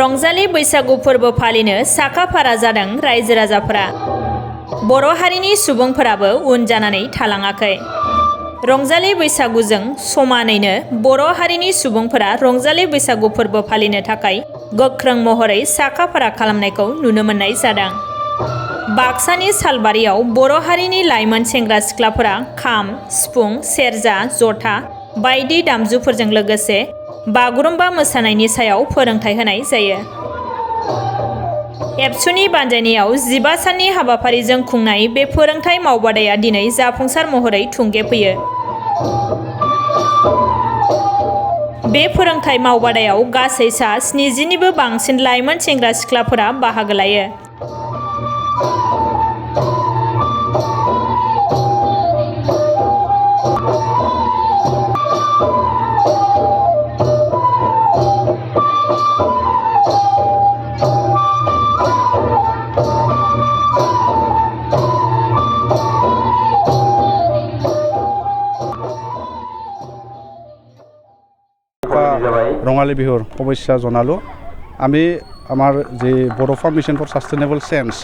रंजालि बैसागु फोरबो फालिनो साखा-फारा जादों रायजो राजाफोरा। बर' हारिनि सुबुंफोराबो उन जानानै थालाङाखै। रंजालि बैसागुजों समानैनो बर' हारिनि सुबुंफोरा रंजालि बैसागु फोरबो फालिनो थाखाय गोख्रों महरै साखा-फारा खालामनायखौ नुनो मोननाय जादों। बाक्सानि सालबारियाव बर' हारिनि लाइमोन सेंग्रा सिख्लाफोरा खाम, सिफुं, सेरजा, जथा बायदि दामजुफोरजों लोगोसे बागुरुम्बा मोसानायनि सायाव फोरोंथाय होनाय जायो। एबसुनि बानजायनायाव 15 साननि हाबाफारिजों खुंनाय बे फोरोंथाय मावबादाया दिनै जाफुंसार महरै थुंगेफैयो। बे फोरोंथाय मावबादायाव गासै सा 70निबो बांसिन लाइमोन सेंग्रा सिख्लाफोरा बाहागो लायो। रङाলী बिहुर शुभेच्छा जनालो। आमी आमार जे बड'फा मिशन फर सास्टेनेबल चेन्ज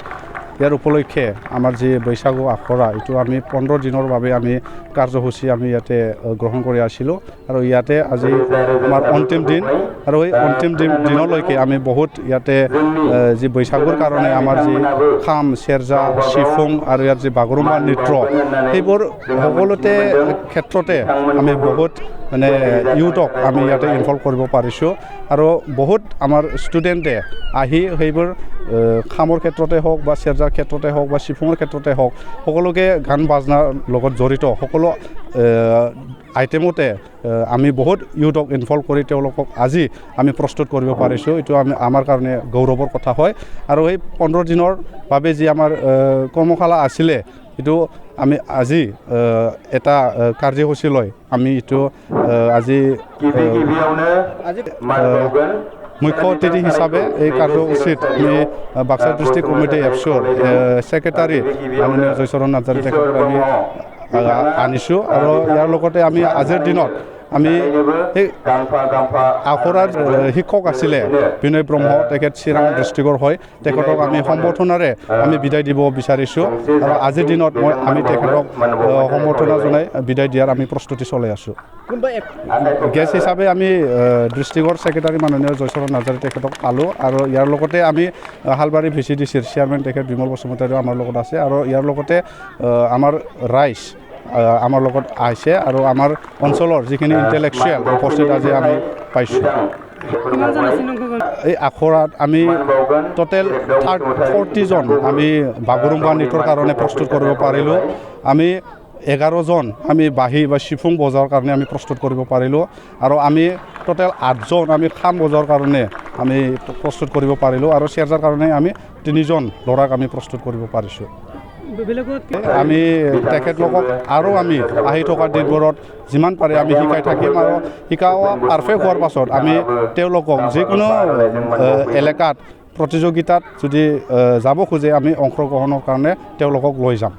यार उपलक्षे आमार जे बैसागु आखरा एटू आमी 15 दिनर बारे आमी कार्यसूची आमी याते ग्रहण करि आसिलो आरो याते আজি आमार अंतिम दिन आरो এই अंतिम दिनলৈকে आमी बहुत याते जे बैसागुर कारणे आमार जे खाम सेरजा सिफुं आरो यार जे बागुरुम्बा नृत्य সেইবোৰ সকলোতে ক্ষেত্ৰতে आमी बहुत মানে ইউথক আমি ইয়াতে ইনভলভ কৰিব পাৰিছোঁ আৰু বহুত আমাৰ ষ্টুডেণ্টে আহি সেইবোৰ খামৰ ক্ষেত্ৰতে হওক বা সেৰজাৰ ক্ষেত্ৰতে হওক বা সিফুঙৰ ক্ষেত্ৰতে হওক সকলোকে গান বাজনাৰ লগত জড়িত সকলো আইটেমতে আমি বহুত ইউথক ইনভলভ কৰি তেওঁলোকক আজি আমি প্ৰস্তুত কৰিব পাৰিছোঁ। এইটো আমাৰ কাৰণে গৌৰৱৰ কথা হয় আৰু এই 15 দিনৰ বাবে যি আমাৰ কৰ্মশালা আছিলে এইটো আমি আজি এটা কাৰ্যসূচী লৈ আমি এইটো আজি মুখ্য অতিথি হিচাপে এই কাৰ্যসূচীত আমি বাক্সা ডিষ্ট্ৰিক্ট কমিটি এপছৰ ছেক্ৰেটাৰী মাননীয় জয়চৰণ নাৰ্জাৰী তেখেতক আমি আনিছোঁ আৰু ইয়াৰ লগতে আমি আজিৰ দিনত আমি এই আখৰাৰ শিক্ষক আছিলে বিনয় ব্ৰহ্ম তেখেত চিৰাং ডিষ্ট্ৰিক্টৰ হয় তেখেতক আমি সম্বৰ্ধনাৰে আমি বিদায় দিব বিচাৰিছোঁ আৰু আজিৰ দিনত আমি তেখেতক সম্বৰ্ধনা জনাই বিদায় দিয়াৰ আমি প্ৰস্তুতি চলাই আছোঁ। গেষ্ট হিচাপে আমি ডিষ্ট্ৰিক্টৰ ছেক্ৰেটাৰী মাননীয় জয়চৰণ নাৰ্জাৰী তেখেতক পালোঁ আৰু ইয়াৰ লগতে আমি হালবাৰী VCDCৰ চেয়াৰমেন তেখেত বিমল বসুমতাৰীও আমাৰ লগত আছে আৰু ইয়াৰ লগতে আমাৰ ৰাইজ আমাৰ লগত আহিছে আৰু আমাৰ অঞ্চলৰ যিখিনি ইণ্টেলেকচুৱেল উপস্থিত আজি আমি পাইছোঁ। এই আখৰাত আমি টোটেল 40 জন আমি বাগৰুম্বা নৃত্যৰ কাৰণে প্ৰস্তুত কৰিব পাৰিলোঁ। আমি 11 জন আমি বাঁহী বা সিফুং বজাবৰ কাৰণে আমি প্ৰস্তুত কৰিব পাৰিলোঁ আৰু আমি টোটেল 8 জন আমি খাম বজাবৰ কাৰণে আমি প্ৰস্তুত কৰিব পাৰিলোঁ আৰু সেৰজাৰ কাৰণে আমি 3 জন ল'ৰাক আমি প্ৰস্তুত কৰিব পাৰিছোঁ। আমি তেখেতলোকক আৰু আমি আহি থকা দিনবোৰত যিমান পাৰে আমি শিকাই থাকিম আৰু শিকোৱা পাৰফেক্ট হোৱাৰ পাছত আমি তেওঁলোকক যিকোনো এলেকাত প্ৰতিযোগিতাত যদি যাব খোজে আমি অংশগ্ৰহণৰ কাৰণে তেওঁলোকক লৈ যাম।